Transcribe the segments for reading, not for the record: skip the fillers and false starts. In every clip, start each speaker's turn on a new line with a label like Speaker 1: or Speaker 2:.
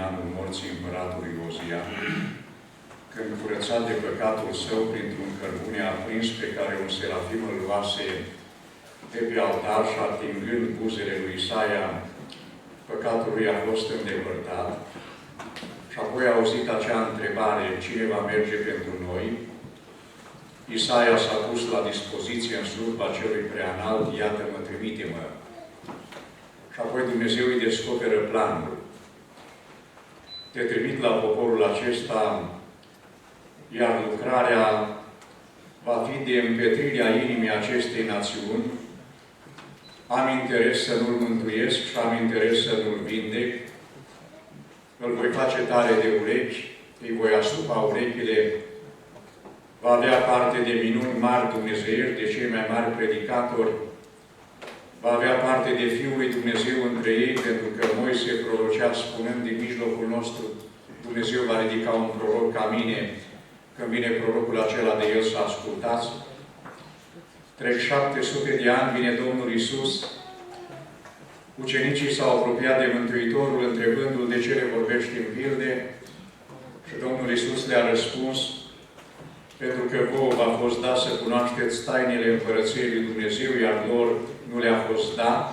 Speaker 1: anul morții împăratului Ozia, când, curățat de păcatul său printr-un cărbune aprins pe care un serafim îl luase de pe altar și atingând buzele lui Isaia, păcatul lui a fost îndepărtat. Și apoi a auzit acea întrebare, cine va merge pentru noi? Isaia s-a pus la dispoziție în slujba celui preanalt, iată-mă, trimite-mă. Și apoi Dumnezeu îi descoperă planul. Te trimit la poporul acesta, iar lucrarea va fi de împetrirea inimii acestei națiuni. Am interes să nu-l mântuiesc și am interes să nu-l vindec. Îl voi face tare de urechi, îi voi astupa urechile, va avea parte de minuni mari dumnezeiești, de cei mai mari predicatori, va avea parte de Fiul lui Dumnezeu între ei, pentru că Moise prorocea spunând din mijlocul nostru, Dumnezeu va ridica un proroc ca mine, când vine prorocul acela de el să ascultați. Trec 700 de ani, vine Domnul Iisus, ucenicii s-au apropiat de Mântuitorul, întrebându-L de ce le vorbești în pilde, și Domnul Iisus le-a răspuns, pentru că vouă v-a fost dat să cunoașteți tainele Împărăției lui Dumnezeu, iar lor nu le-a fost dat,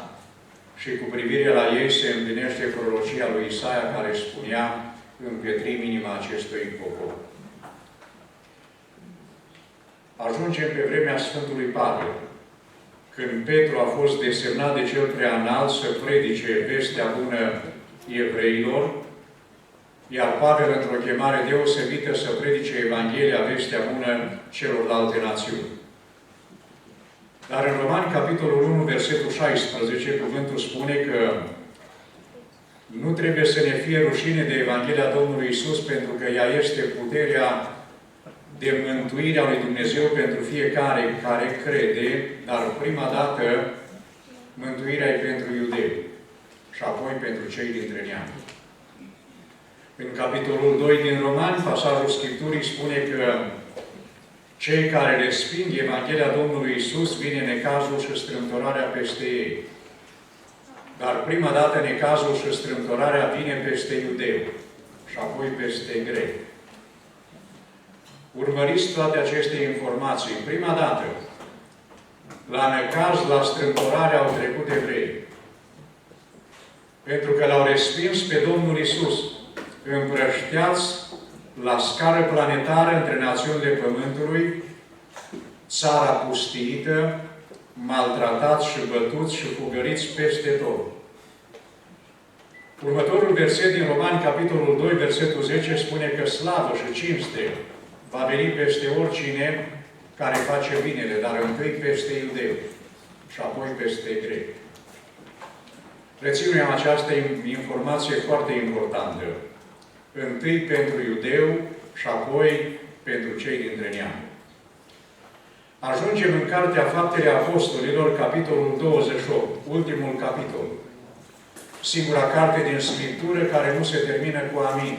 Speaker 1: și cu privire la ei se împlinește prorocia lui Isaia, care spunea, împietrim inima acestui popor. Ajungem pe vremea Sfântului Pavel, când Petru a fost desemnat de cel preanalt să predice vestea bună evreilor, iar Pavel, într-o chemare deosebită, să predice Evanghelia, vestea bună celorlalte națiuni. Dar în Romani, capitolul 1, versetul 16, cuvântul spune că nu trebuie să ne fie rușine de Evanghelia Domnului Iisus, pentru că ea este puterea de mântuire a lui Dumnezeu pentru fiecare care crede, dar prima dată mântuirea e pentru iudei și apoi pentru cei dintre neamuri. În capitolul 2 din Romani, pasajul Scripturii spune că cei care resping Evanghelia Domnului Iisus, vine necazul și strâmtorarea peste ei. Dar prima dată necazul și strâmtorarea vine peste iudei și apoi peste greci. Urmăriți toate aceste informații. Prima dată, la necaz, la strâmtorare au trecut evrei. Pentru că l-au respins pe Domnul Iisus, împrășteați la scară planetară între națiunile Pământului, țara pustiită, maltratați și bătuți și fugăriți peste tot. Următorul verset din Romani, capitolul 2, versetul 10, spune că slavă și cinste va veni peste oricine care face binele, dar întâi peste iudeu și apoi peste greci. Reținem această informație foarte importantă. Întâi pentru iudeu și apoi pentru cei dintre neamuri. Ajungem în Cartea Faptele Apostolilor, capitolul 28, ultimul capitol. Singura carte din Scriptură care nu se termină cu amin.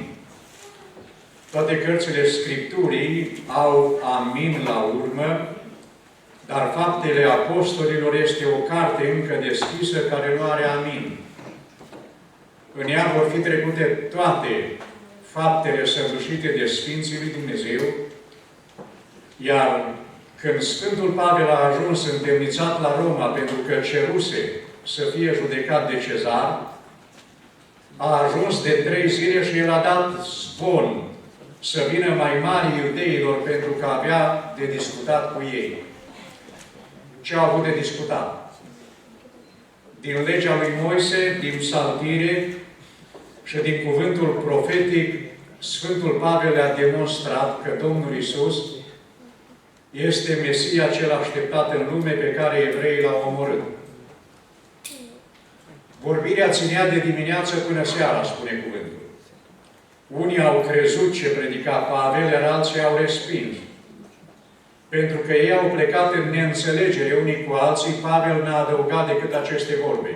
Speaker 1: Toate cărțile Scripturii au amin la urmă, dar Faptele Apostolilor este o carte încă deschisă care nu are amin. În ea vor fi trecute toate faptele săvârșite de Sfinții lui Dumnezeu, iar când Sfântul Pavel a ajuns întemnițat la Roma pentru că ceruse să fie judecat de Cezar, a ajuns de 3 zile și el a dat zvon să vină mai mari iudeilor pentru că avea de discutat cu ei. Ce au avut de discutat? Din legea lui Moise, din psaltire și din cuvântul profetic, Sfântul Pavel le-a demonstrat că Domnul Iisus este Mesia cel așteptat în lume pe care evreii l-au omorât. Vorbirea ținea de dimineață până seara, spune cuvântul. Unii au crezut ce predica Pavel, iar alții au respins. Pentru că ei au plecat în neînțelegere unii cu alții, Pavel n-a adăugat decât aceste vorbe.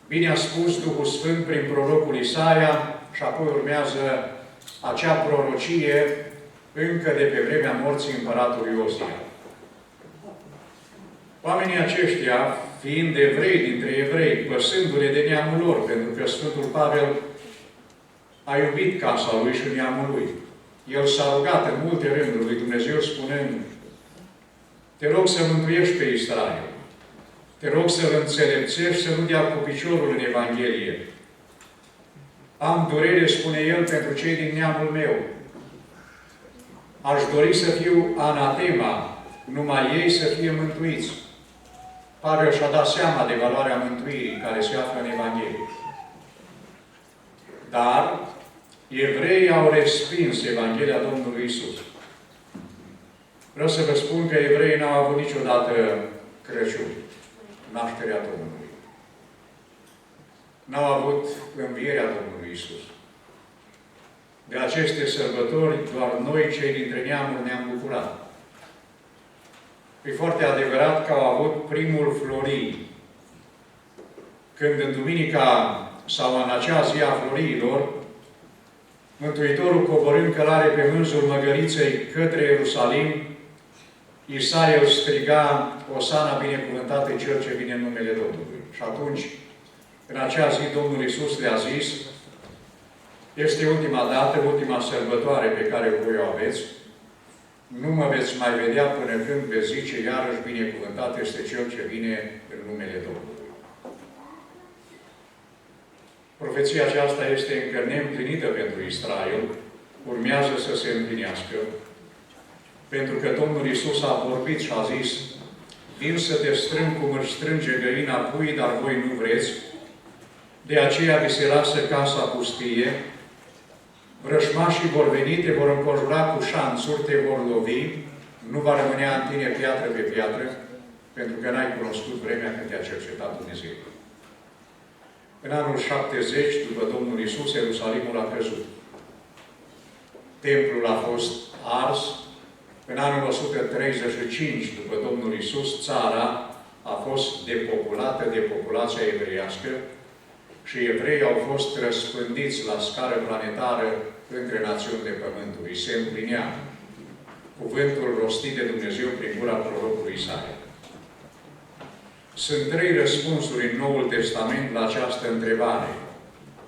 Speaker 1: Bine a spus Duhul Sfânt prin prorocul Isaia și apoi urmează acea prorocie încă de pe vremea morții împăratului Ozia. Oamenii aceștia, fiind evrei dintre evrei, păsându-le de neamul lor, pentru că Sfântul Pavel a iubit casa lui și neamul lui. El s-a rugat în multe rânduri lui Dumnezeu spunând: te rog să mântuiești pe Israel. Te rog să-l înțelepțești, să nu dea cu piciorul în Evanghelie. Am durere, spune el, pentru cei din neamul meu. Aș dori să fiu anatema, numai ei să fie mântuiți. Pavel și-a dat seama de valoarea mântuirii care se află în Evanghelie. Dar evreii au respins Evanghelia Domnului Isus. Vreau să vă spun că evreii n-au avut niciodată Crăciun, nașterea Domnului. N-au avut învierea Domnului Isus. De aceste sărbători, doar noi, cei dintre neamuri, ne-am bucurat. E foarte adevărat că au avut primul florii. Când în duminica sau în acea zi a floriilor, Mântuitorul, coborând călare pe mânzul măgăriței către Ierusalim, Isaia îl striga: Osana, binecuvântat e Cel ce vine în numele Domnului. Și atunci, în acea zi, Domnul Iisus le-a zis: este ultima dată, ultima sărbătoare pe care voi o aveți. Nu mă veți mai vedea până când veți zice iarăși: binecuvântat este Cel ce vine în numele Domnului. Profeția aceasta este încă neîmplinită pentru Israel. Urmează să se împlinească. Pentru că Domnul Iisus a vorbit și a zis: vin să te strâng cum își strânge găina puii, dar voi nu vreți. De aceea vi se lasă casa pustie. Vrășmașii vor veni, te vor înconjura cu șanțuri, te vor lovi. Nu va rămânea în tine piatră pe piatră, pentru că n-ai cunoscut vremea când te-a cercetat Dumnezeu. În anul 70, după Domnul Iisus, Ierusalimul a căzut. Templul a fost ars. În anul 135, după Domnul Iisus, țara a fost depopulată de populația evreiască și evreii au fost răspândiți la scară planetară între națiunile Pământului. Se împlinea cuvântul rostit de Dumnezeu prin gura prorocului Isaia. Sunt 3 răspunsuri în Noul Testament la această întrebare.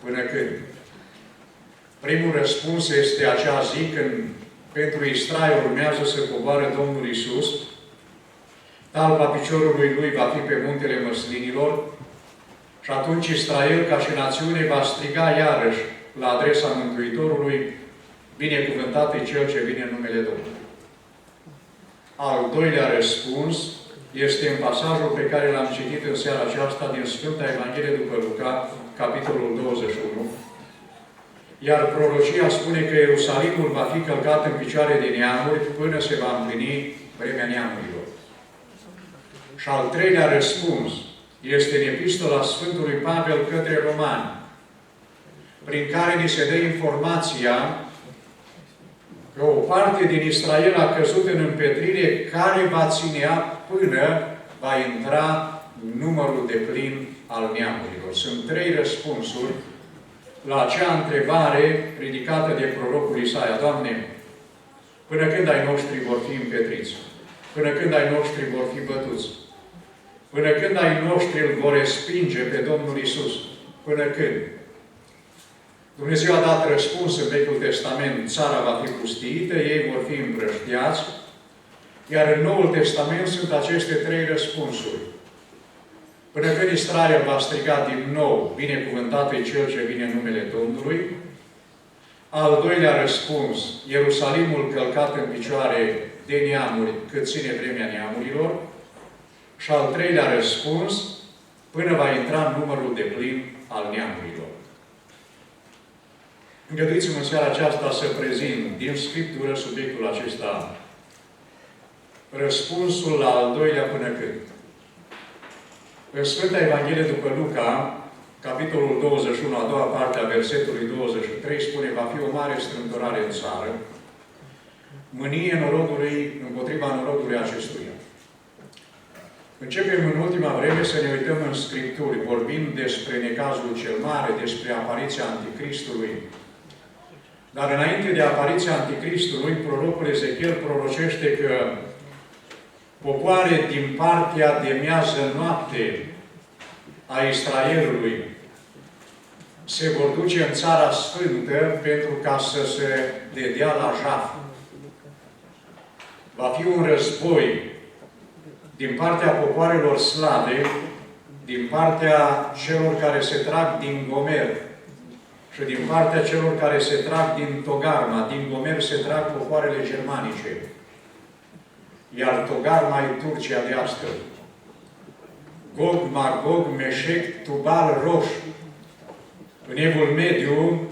Speaker 1: Până când? Primul răspuns este acea zi când pentru Israel urmează să coboare Domnul Iisus. Talpa piciorului lui va fi pe muntele măslinilor și atunci Israel, ca și națiune, va striga iarăși la adresa Mântuitorului: binecuvântat e Cel ce vine în numele Domnului. Al doilea răspuns este în pasajul pe care l-am citit în seara aceasta din Sfânta Evanghelie după Luca, capitolul 21. Iar prorocia spune că Ierusalimul va fi călcat în picioare de neamuri până se va împlini vremea neamurilor. Și al treilea răspuns este în epistola Sfântului Pavel către Romani, prin care ni se dă informația că o parte din Israel a căzut în împetrire care va ținea până va intra numărul deplin al neamurilor. Sunt 3 răspunsuri la acea întrebare ridicată de prorocul Isaia: Doamne, până când ai noștri vor fi împetriți? Până când ai noștri vor fi bătuți? Până când ai noștri îl vor respinge pe Domnul Iisus? Până când? Dumnezeu a dat răspuns în Vechiul Testament: țara va fi pustiită, ei vor fi împrăștiați. Iar în Noul Testament sunt aceste 3 răspunsuri. Până când Israel va striga din nou: binecuvântat e Cel ce vine în numele Domnului. Al doilea răspuns: Ierusalimul călcat în picioare de neamuri, cât ține vremea neamurilor. Și al treilea răspuns: până va intra numărul deplin al neamurilor. Îngăduiți-mă în seara aceasta să prezint din Scriptură subiectul acesta: răspunsul la al doilea până când. În Sfânta Evanghelie după Luca, capitolul 21, a doua parte a versetului 23, spune: va fi o mare strâmtorare în țară, mânie norodului împotriva norodului acestuia. Începem în ultima vreme să ne uităm în Scripturi, vorbind despre necazul cel mare, despre apariția Anticristului. Dar înainte de apariția Anticristului, prorocul Ezechiel prorocește că popoare din partea de miază noapte a Israelului se vor duce în Țara Sfântă pentru ca să se dedea la jaf. Va fi un război din partea popoarelor slave, din partea celor care se trag din Gomer și din partea celor care se trag din Togarma. Din Gomer se trag popoarele germanice. Iar Togarma e Turcia de astăzi. Gog, Magog, Meșec, Tubal, Roș. În Evul Mediu,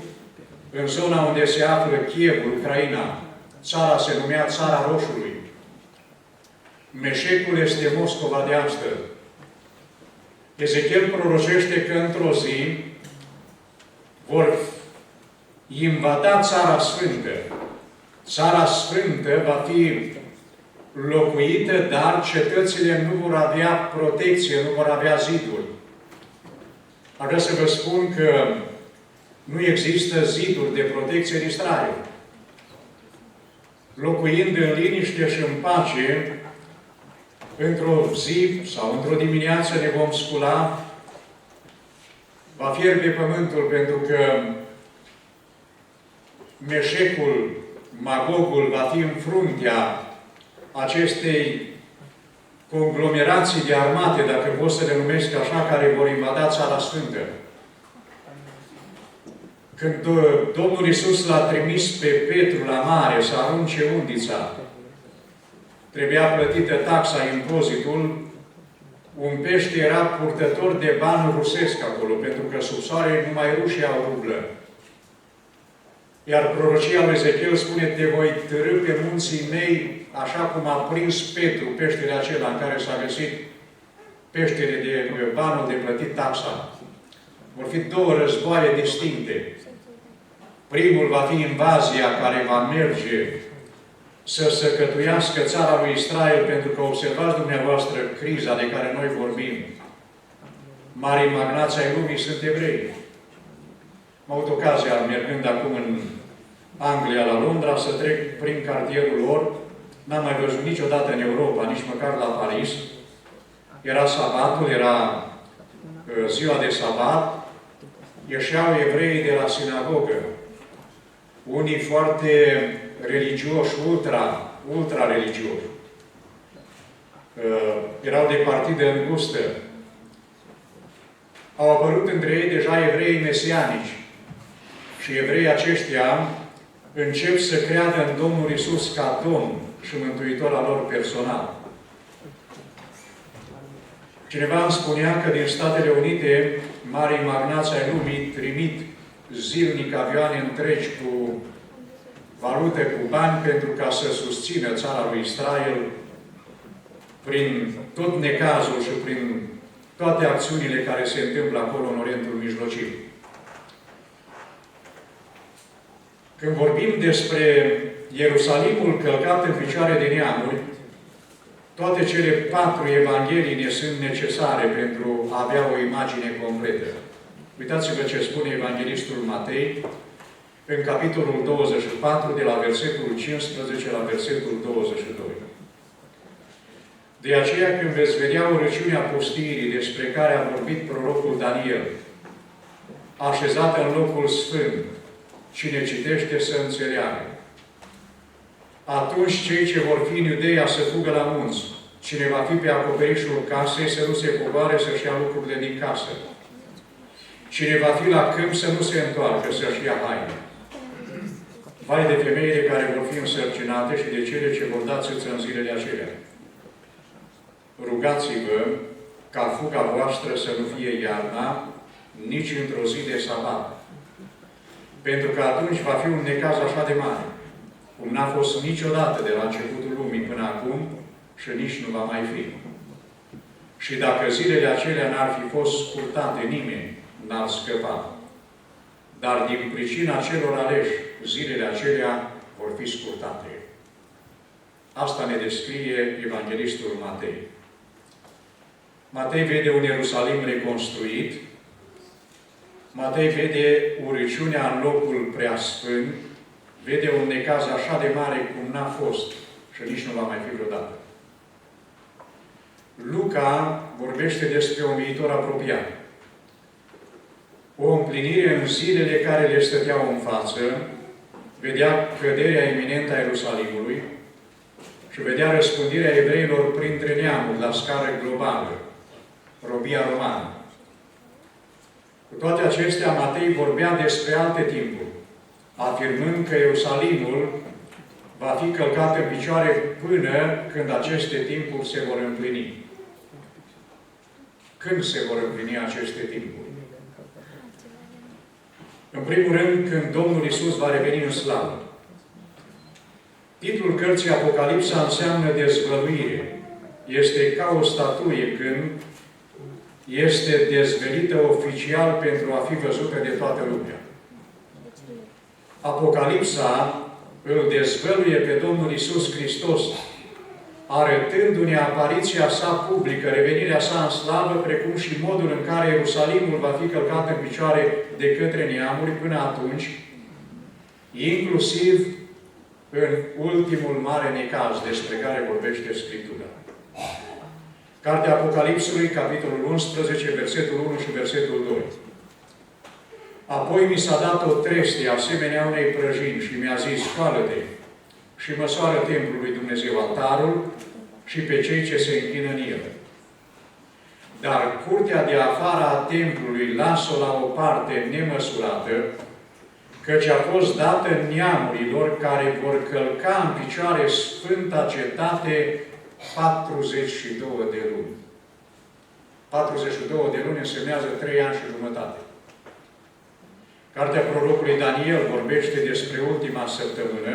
Speaker 1: în zona unde se află Chievul, Ucraina, țara se numea Țara Roșului. Meșecul este Moscova de astăzi. Ezechiel prorocește că într-o zi vor invada Țara Sfântă. Țara Sfântă va fi locuită, dar cetățile nu vor avea protecție, nu vor avea ziduri. Aș vrea să vă spun că nu există ziduri de protecție în Israel. Locuind în liniște și în pace, într-o zi sau într-o dimineață ne vom scula, va fierbe pământul, pentru că Meșecul, Magogul va fi în fruntea acestei conglomerații de armate, dacă pot să le numesc așa, care vor invada Țara Sfântă. Când Domnul Iisus l-a trimis pe Petru la mare să arunce undița, trebuia plătită taxa, impozitul, un pește era purtător de bani rusesc acolo, pentru că sub soare numai rușii au rublă. Iar prorocia lui Ezechiel spune: te voi târî pe munții mei, așa cum a prins Petru peștele acela în care s-a găsit peștele de banul de plătit taxa. Vor fi două războaie distincte. Primul va fi invazia care va merge să săcătuiască țara lui Israel, pentru că observați dumneavoastră criza de care noi vorbim. Marii magnați ai lumii sunt evrei. Am avut ocazia, mergând acum în Anglia, la Londra, să trec prin cartierul lor. N-am mai văzut niciodată în Europa, nici măcar la Paris. Era sabatul, era ziua de sabat, ieșeau evreii de la sinagogă. Unii foarte religioși, ultra religioși. Erau de partidă îngustă. Au apărut între ei deja evrei mesianici. Și evreii aceștia încep să creadă în Domnul Iisus ca Domn și Mântuitor al lor personal. Cineva îmi spunea că din Statele Unite, marii magnați ai lumii trimit zilnic avioane întregi cu valută, cu bani, pentru ca să susțină țara lui Israel prin tot necazul și prin toate acțiunile care se întâmplă acolo în Orientul Mijlociu. Când vorbim despre Ierusalimul călcat în picioare de neamuri, toate cele 4 evanghelii ne sunt necesare pentru a avea o imagine completă. Uitați-vă ce spune evanghelistul Matei în capitolul 24, de la versetul 15 la versetul 22. De aceea, când veți vedea urăciunea pustirii despre care a vorbit prorocul Daniel, așezată în locul sfânt, cine citește să înțeleagă. Atunci cei ce vor fi în Iudeea să fugă la munți. Cine va fi pe acoperișul casei să nu se coboare să-și ia lucrurile din casă. Cine va fi la câmp să nu se întoarcă să-și ia haine. Vai de femeile care vor fi însărcinate și de cele ce vor da țâță în zilele acelea. Rugați-vă ca fuga voastră să nu fie iarna, nici într-o zi de sabat. Pentru că atunci va fi un necaz așa de mare, cum n-a fost niciodată de la începutul lumii până acum și nici nu va mai fi. Și dacă zilele acelea n-ar fi fost scurtate, nimeni n-ar scăpa. Dar din pricina celor aleși, zilele acelea vor fi scurtate. Asta ne descrie evanghelistul Matei. Matei vede un Ierusalim reconstruit. Matei vede urăciunea în locul preasfânt. Vede un necaz așa de mare cum n-a fost și nici nu va mai fi vreodată. Luca vorbește despre un viitor apropiat. o împlinire în zilele care le stăteau în față, vedea căderea iminentă a Ierusalimului și vedea răspândirea evreilor printre neamuri la scară globală, robia romană. Cu toate acestea, Matei vorbea despre alte timpuri, afirmând că Ierusalimul va fi călcat în picioare până când aceste timpuri se vor împlini. Când se vor împlini aceste timpuri? În primul rând, când Domnul Iisus va reveni în slavă. Titlul cărții Apocalipsa înseamnă dezvăluire. Este ca o statuie când este dezvelită oficial pentru a fi văzută de toată lumea. Apocalipsa îl dezvăluie pe Domnul Iisus Hristos, arătându-ne apariția sa publică, revenirea sa în slavă, precum și modul în care Ierusalimul va fi călcat în picioare de către neamuri până atunci, inclusiv în ultimul mare necaz despre care vorbește Scriptura. Cartea Apocalipsului, capitolul 11, versetul 1 și versetul 2. Apoi mi s-a dat o trestie asemenea unei prăjini și mi-a zis, scoală-te și măsoară templul lui Dumnezeu, altarul și pe cei ce se închină în el. Dar curtea de afară a templului lasă-o la o parte nemăsurată, căci a fost dată neamurilor care vor călca în picioare sfânta cetate 42 de luni. 42 de luni însemnează 3 ani și jumătate. Cartea prorocului Daniel vorbește despre ultima săptămână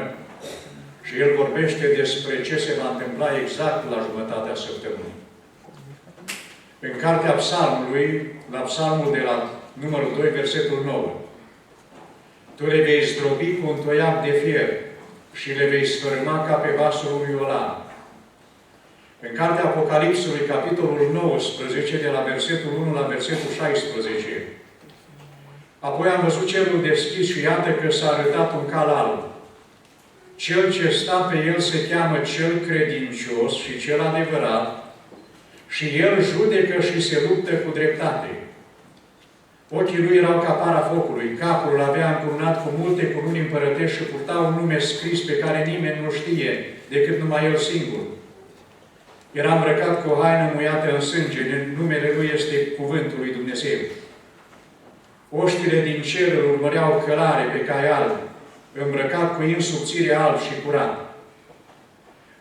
Speaker 1: și el vorbește despre ce se va întâmpla exact la jumătatea săptămânii. În cartea Psalmului, la Psalmul de la numărul 2, versetul 9, tu le vei zdrobi cu un toiac de fier și le vei sfârma ca pe vasul unui olan. În cartea Apocalipsului, capitolul 19, de la versetul 1 la versetul 16, apoi am văzut cerul deschis și iată că s-a arătat un cal alb. Cel ce sta pe el se cheamă Cel Credincios și Cel Adevărat și el judecă și se luptă cu dreptate. Ochii lui erau ca para focului, capul îl avea încurnat cu multe cununi împărătești și purta un nume scris pe care nimeni nu știe, decât numai el singur. Era îmbrăcat cu o haină muiată în sânge, numele lui este Cuvântul lui Dumnezeu. Oștile din cer îl urmăreau călare pe cai alb, îmbrăcat cu in subțire alb și curat.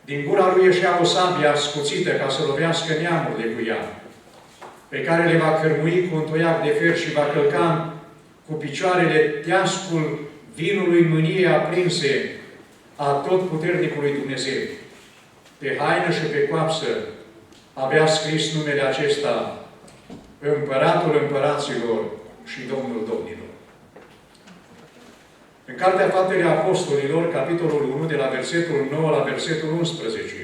Speaker 1: Din gura lui ieșea o sabie ascuțită ca să lovească neamurile cu ea, pe care le va cărmui cu un toiac de fer și va călca cu picioarele teascul vinului mâniei aprinse a Totputernicului Dumnezeu. Pe haină și pe coapsă avea scris numele acesta, Împăratul Împăraților și Domnul Domnilor. În Cartea Faptele Apostolilor, capitolul 1, de la versetul 9 la versetul 11,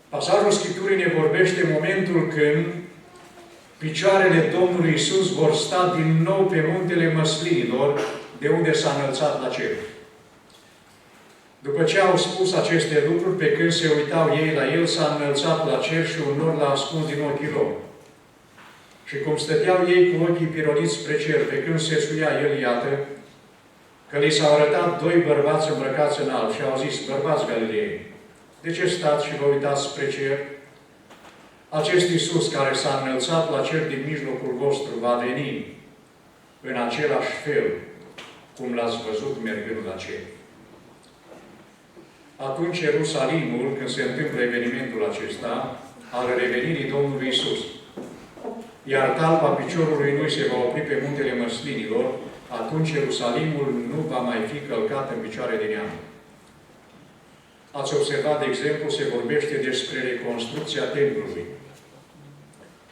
Speaker 1: pasajul Scripturii ne vorbește momentul când picioarele Domnului Iisus vor sta din nou pe muntele Măslinilor, de unde s-a înălțat la cer. După ce au spus aceste lucruri, pe când se uitau ei la el, s-a înălțat la cer și un nor l-a ascuns din ochii lor. Și cum stăteau ei cu ochii pironiți spre cer, pe când se suia el, iată, că li s-au arătat doi bărbați îmbrăcați în alb și au zis, bărbați Galilei, de ce stați și vă uitați spre cer? Acest Iisus care s-a înălțat la cer din mijlocul vostru va veni în același fel cum l-ați văzut mergând la cer. Atunci Ierusalimul, când se întâmplă evenimentul acesta, al revenirii Domnului Iisus, iar talpa piciorului lui se va opri pe muntele Măslinilor, atunci Ierusalimul nu va mai fi călcat în picioare de neam. Ați observat, de exemplu, se vorbește despre reconstrucția templului.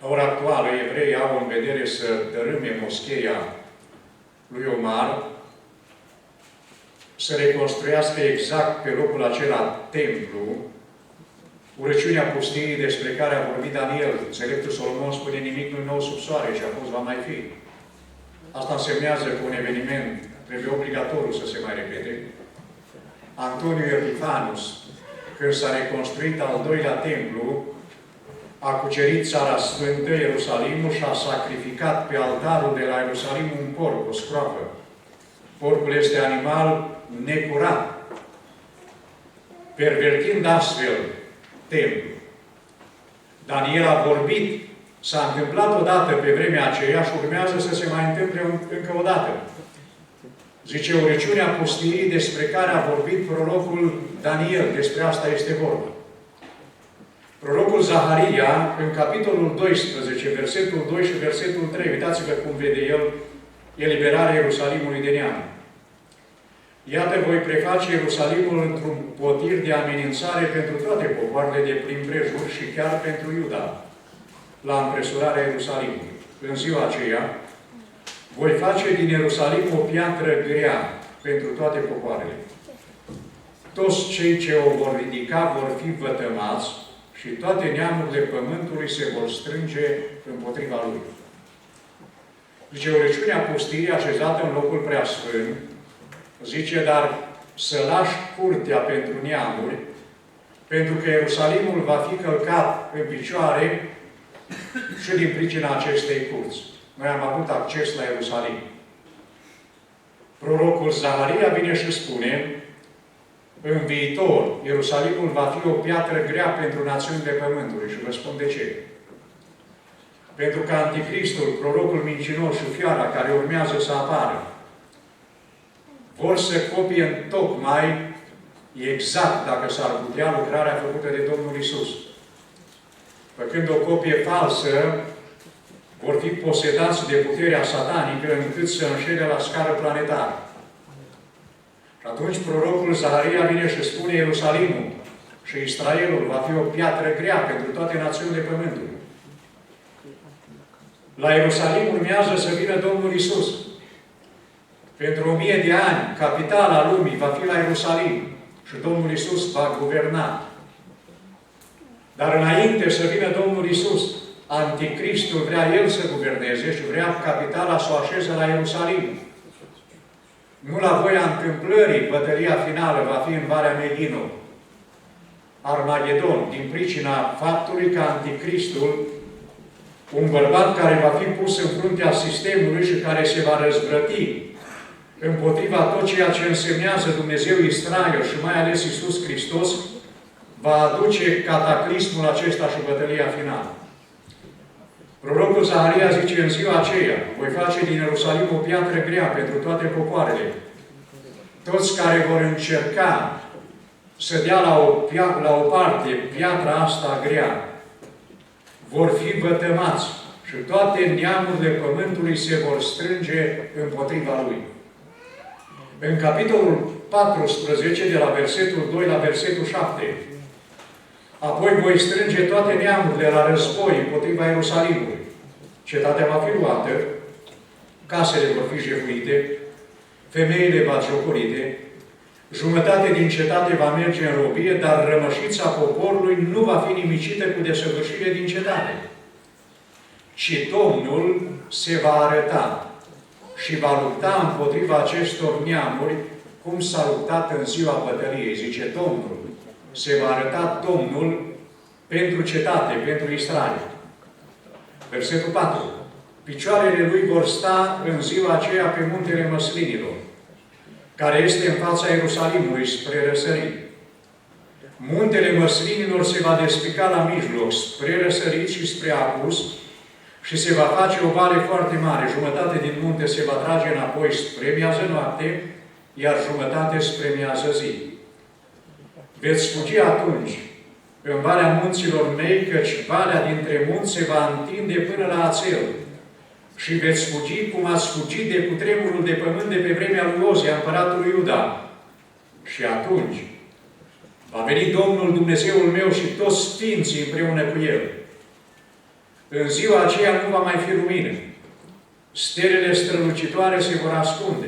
Speaker 1: La ora actuală, evreii au în vedere să dărâme moscheia lui Omar, să reconstruiască exact pe locul acela templu, urăciunea pustiei despre care a vorbit Daniel. Înțeleptul Solomon spune, nimic nu nou sub soare și apoi va mai fi. Asta însemnează că un eveniment trebuie obligatoriu să se mai repete. Antoniu Epifanus, când s-a reconstruit al doilea templu, a cucerit Țara Sfântă, Ierusalimul, și a sacrificat pe altarul de la Ierusalim un porc, o scroafă. Porcul este animal necurat, pervertind astfel templul. Daniel a vorbit, s-a întâmplat odată pe vremea aceea și urmează să se mai întâmple încă o dată. Zice, urăciunea pustirii despre care a vorbit prorocul Daniel, despre asta este vorba. Prorocul Zaharia, în capitolul 12, versetul 2 și versetul 3, uitați-vă cum vede el eliberarea Ierusalimului de neam. Iată, voi preface Ierusalimul într-un potir de amenințare pentru toate popoarele de prin prejur și chiar pentru Iuda, la împresurarea Ierusalimului. În ziua aceea, voi face din Ierusalim o piatră grea pentru toate popoarele. Toți cei ce o vor ridica vor fi vătămați și toate neamurile pământului se vor strânge împotriva lui. Zice, urăciunea pustirii așezată în locul preasfânt, zice, dar să lași curtea pentru neamuri, pentru că Ierusalimul va fi călcat în picioare și din pricina acestei curți. Noi am avut acces la Ierusalim. Prorocul Zaharia vine și spune, în viitor, Ierusalimul va fi o piatră grea pentru națiunile pământului. Și vă spun de ce. Pentru că Anticristul, prorocul mincinos și fiara care urmează să apară, vor să copie întocmai exact, dacă s-ar putea, lucrarea făcută de Domnul Iisus. Făcând o copie falsă, vor fi posedați de puterea satanică încât să înșele la scară planetară. Și atunci prorocul Zaharia vine și spune, Ierusalimul și Israelul va fi o piatră grea pentru toate națiunile pământului. La Ierusalim urmează să vină Domnul Iisus. Pentru 1000 de ani, capitala lumii va fi la Ierusalim și Domnul Iisus va guverna. Dar înainte să vină Domnul Iisus, Anticristul vrea El să guverneze și vrea capitala să o așeze la Ierusalim. Nu la voia întâmplării, bătălia finală va fi în Valea Megiddo, Armagedon, din pricina faptului că Anticristul, un bărbat care va fi pus în fruntea sistemului și care se va răzvrăti împotriva tot ceea ce însemnează Dumnezeu Israel și mai ales Iisus Hristos, va aduce cataclismul acesta și bătălia finală. Prorocul Zaharia zice, în ziua aceea, voi face din Ierusalim o piatră grea pentru toate popoarele. Toți care vor încerca să dea la o parte piatra asta grea, vor fi vătămați și toate neamurile pământului se vor strânge împotriva lui. În capitolul 14, de la versetul 2 la versetul 7, apoi voi strânge toate neamurile la război împotriva Ierusalimului. Cetatea va fi luată, casele vor fi jefuite, femeile batjocorite, jumătate din cetate va merge în robie, dar rămășița poporului nu va fi nimicită cu desăvârșire din cetate. Și Domnul se va arăta și va lupta împotriva acestor neamuri, cum s-a luptat în ziua bătăliei. Zice Domnul, se va arăta Domnul pentru cetate, pentru Israel. Versetul 4. Picioarele lui vor sta în ziua aceea pe muntele Măslinilor, care este în fața Ierusalimului, spre răsărit. Muntele Măslinilor se va despica la mijloc, spre răsărit și spre apus, și se va face o vale foarte mare. Jumătate din munte se va trage înapoi spre miază noapte, iar jumătate spre miază zi. Veți fugi atunci în Valea Munților mei, căci valea dintre munți se va întinde până la Ațel. Și veți fugi cum ați fugit de cutremurul de pământ de pe vremea lui Ozia, împăratul lui Iuda. Și atunci va veni Domnul Dumnezeul meu și toți sfinții împreună cu El. În ziua aceea nu va mai fi lumină. Stelele strălucitoare se vor ascunde.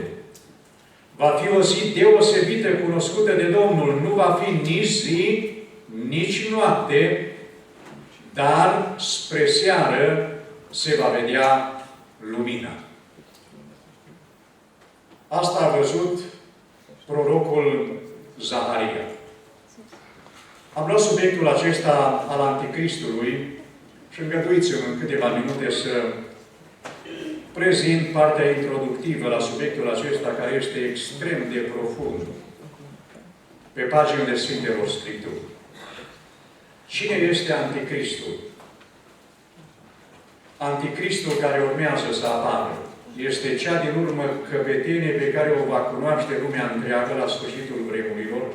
Speaker 1: Va fi o zi deosebită, cunoscută de Domnul. Nu va fi nici zi, nici noapte, dar spre seară se va vedea lumina. Asta a văzut prorocul Zaharia. Am luat subiectul acesta al Anticristului Și îngăduiți-mi în câteva minute să prezint partea introductivă la subiectul acesta, care este extrem de profund, pe paginile Sfintelor Scripturi. Cine este Anticristul? Anticristul care urmează să apară este cea din urmă căpetenie pe care o va cunoaște lumea întreagă la sfârșitul vremurilor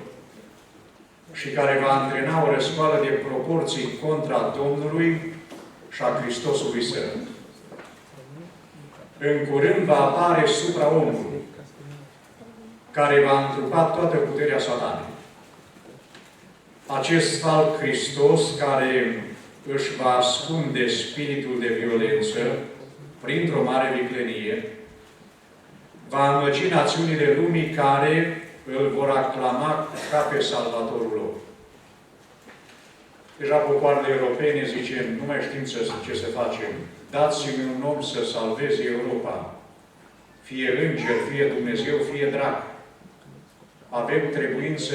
Speaker 1: și care va antrena o răscoală de proporții contra Domnului și a Hristosului Său. În curând va apare supra omului, care va întrupa toată puterea Satanei. Acest falc Hristos, care își va ascunde spiritul de violență printr-o mare viclenie, va amăgi națiunile lumii care îl vor aclama ca pe Salvatorul lor. Deja popoarele europene zice, nu mai știm ce să facem. Dați-mi un om să salveze Europa. Fie înger, fie Dumnezeu, fie drac. Avem trebuință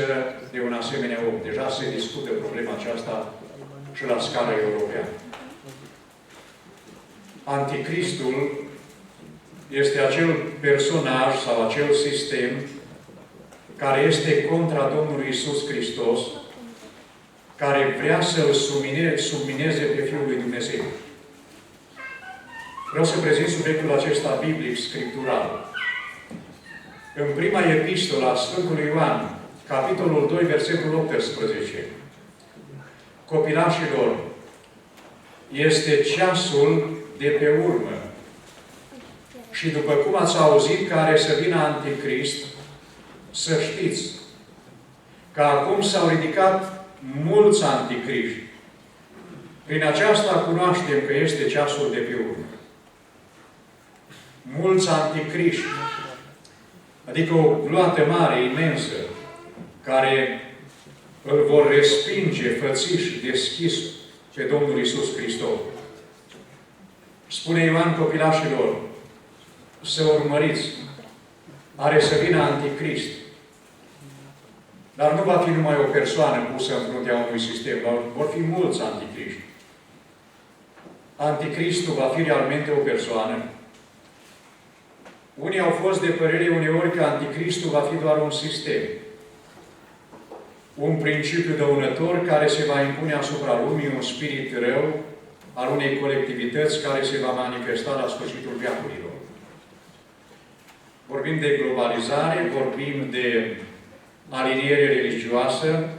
Speaker 1: de un asemenea om. Deja se discută problema aceasta și la scară europeană. Anticristul este acel personaj sau acel sistem care este contra Domnului Iisus Hristos, care vrea să-L submineze pe Fiul lui Dumnezeu. Vreau să prezint subiectul acesta biblic, scriptural. În prima epistolă a Sfântului Ioan, capitolul 2, versetul 18, copilașilor, este ceasul de pe urmă. Și după cum ați auzit că are să vină Anticrist, să știți că acum s-au ridicat mulți anticriști. Prin aceasta cunoaștem că este ceasul de pe urmă. Mulți anticriști, adică o gloată mare, imensă, care îl vor respinge fățiș deschis pe Domnul Iisus Hristos. Spune Ioan copilașilor, să urmăriți, are să vină Anticrist. Dar nu va fi numai o persoană pusă în fruntea unui sistem, vor fi mulți anticriști. Anticristul va fi realmente o persoană. Unii au fost de părere uneori că Anticristul va fi doar un sistem. Un principiu dăunător care se va impune asupra lumii, un spirit rău al unei colectivități care se va manifesta la sfârșitul veacurilor. Vorbim de globalizare, vorbim de aliniere religioasă.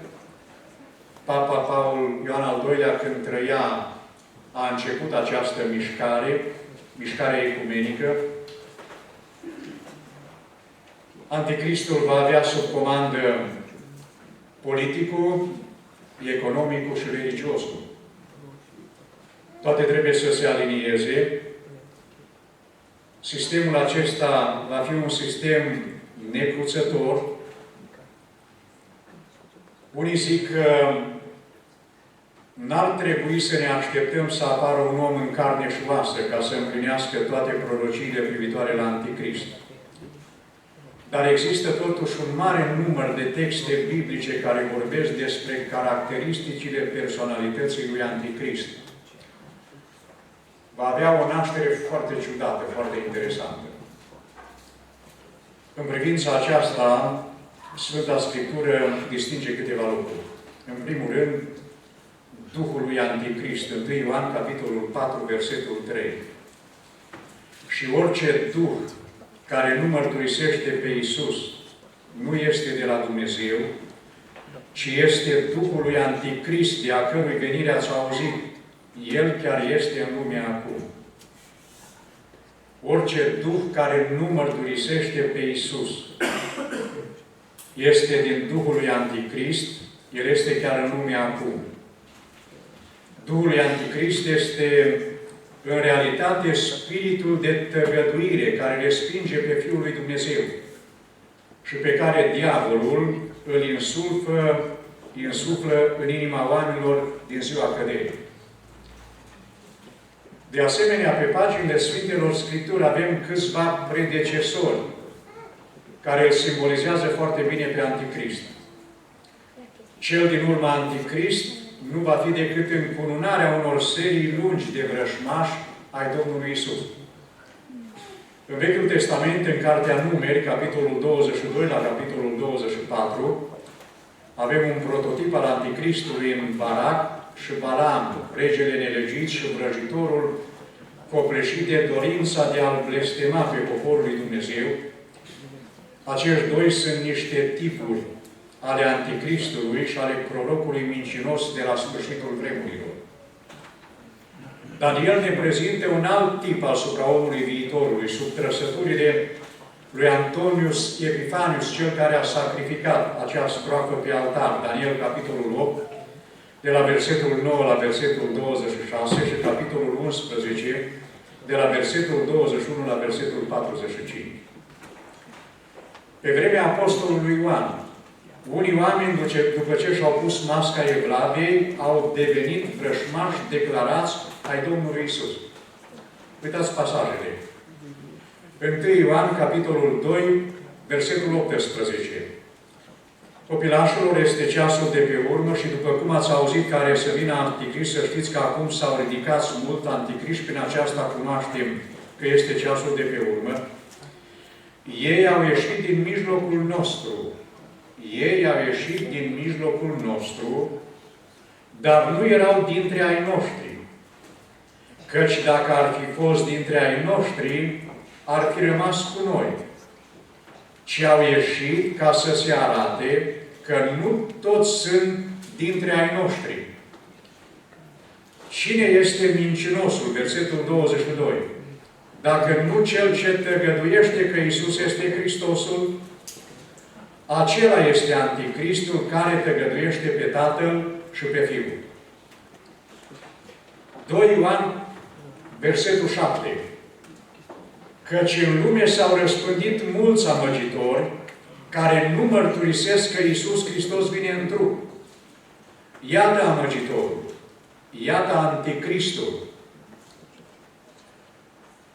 Speaker 1: Papa Paul Ioan al II-lea, când trăia, a început această mișcare ecumenică. Anticristul va avea sub comandă politicul, economicul și religiosul. Toate trebuie să se alinieze. Sistemul acesta va fi un sistem necruțător. Unii zic că n-ar trebui să ne așteptăm să apară un om în carne și oasă ca să împlinească toate prorociile privitoare la Anticrist. Dar există totuși un mare număr de texte biblice care vorbesc despre caracteristicile personalității lui Anticrist. Va avea o naștere foarte ciudată, foarte interesantă. În privința aceasta, Sfânta Scriptură distinge câteva lucruri. În primul rând, Duhul lui Anticrist, 1 Ioan, capitolul 4, versetul 3. Și orice Duh care nu mărturisește pe Iisus nu este de la Dumnezeu, ci este Duhul lui Anticrist, de a cărui venire ați auzit. El chiar este în lumea acum. Orice Duh care nu mărturisește pe Iisus este din Duhul lui Anticrist, el este chiar în lumea acum. Duhul lui Anticrist este în realitate spiritul de tăgăduire care respinge pe Fiul lui Dumnezeu și pe care diavolul îl insuflă în inima oamenilor din ziua căderii. De asemenea, pe paginile Sfintelor Scripturi avem câțiva predecesori care îl simbolizează foarte bine pe Anticrist. Cel din urmă Anticrist nu va fi decât încununarea unor serii lungi de vrășmași ai Domnului Iisus. În Vechiul Testament, în Cartea Numeri, capitolul 22 la capitolul 24, avem un prototip al Anticristului în Barac și Balaam, regele nelegit și vrăjitorul copleșit de dorința de a-L blestema pe poporul lui Dumnezeu. Acești doi sunt niște tipuri ale Anticristului și ale prorocului mincinos de la sfârșitul vremurilor. Daniel ne prezintă un alt tip asupra omului viitorului, sub trăsăturile lui Antonius Epifanius, cel care a sacrificat acea stroafă pe altar. Daniel, capitolul 8, de la versetul 9 la versetul 26 și capitolul 11, de la versetul 21 la versetul 45. Pe vremea apostolului Ioan, unii oameni, după ce și-au pus masca evlaviei, au devenit vrășmași declarați ai Domnului Iisus. Uitați pasajele. 1 Ioan, capitolul 2, versetul 18. Copilașilor, este ceasul de pe urmă și după cum ați auzit că are să vină Anticrist, să știți că acum s-au ridicat mult anticriști, prin aceasta cunoaștem că este ceasul de pe urmă. Ei au ieșit din mijlocul nostru. Ei au ieșit din mijlocul nostru, dar nu erau dintre ai noștri. Căci dacă ar fi fost dintre ai noștri, ar fi rămas cu noi. Ci au ieșit ca să se arate că nu toți sunt dintre ai noștri. Cine este mincinosul? Versetul 22. Dacă nu cel ce tăgăduiește că Iisus este Hristosul, acela este Anticristul care tăgăduiește pe Tatăl și pe Fiul. 2 Ioan, versetul 7. Căci în lume s-au răspândit mulți amăgitori care nu mărturisesc că Iisus Hristos vine în trup. Iată amăgitorul. Iată Anticristul.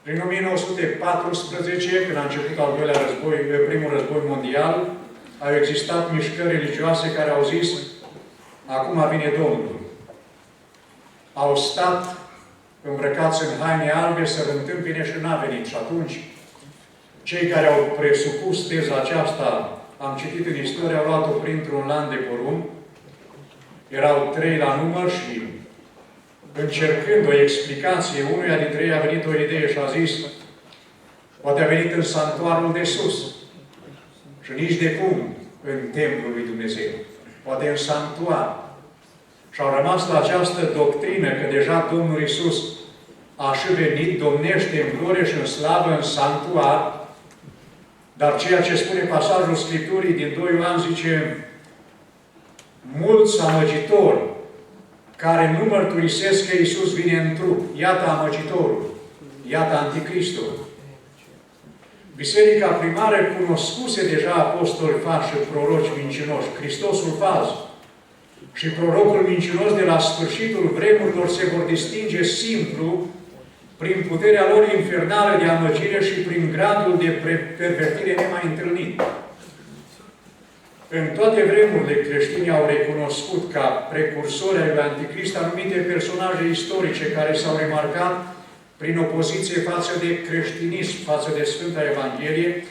Speaker 1: Prin 1914, când a început primul război mondial, au existat mișcări religioase care au zis: acum vine Domnul. Au stat îmbrăcați în haine albe să-L întâmpine și n-a venit. Și atunci, cei care au presupus teza aceasta, am citit în istorie, au luat-o printr-un lan de porumb. Erau 3 la număr și, încercând o explicație, unuia dintre ei a venit o idee și a zis: poate a venit în sanctuarul de sus. Și nici de cum în templul lui Dumnezeu. Poate în sanctuar. Și au rămas la această doctrină că deja Domnul Iisus a și venit, domnește în glorie și în slavă în sanctuar. Dar ceea ce spune pasajul Scripturii din 2 Ioan zice: mulți amăgitori care nu mărturisesc că Iisus vine în trup. Iată amăgitorul. Iată Anticristul. Biserica primară cunoscuse deja apostoli falși și proroci mincinoși. Hristosul fals și prorocul mincinos de la sfârșitul vremurilor se vor distinge simplu prin puterea lor infernală de amăgire și prin gradul de pervertire nemai întâlnit. În toate vremurile, creștinii au recunoscut ca precursori ai lui Anticrist anumite personaje istorice care s-au remarcat prin opoziție față de creștinism, față de Sfânta Evanghelie,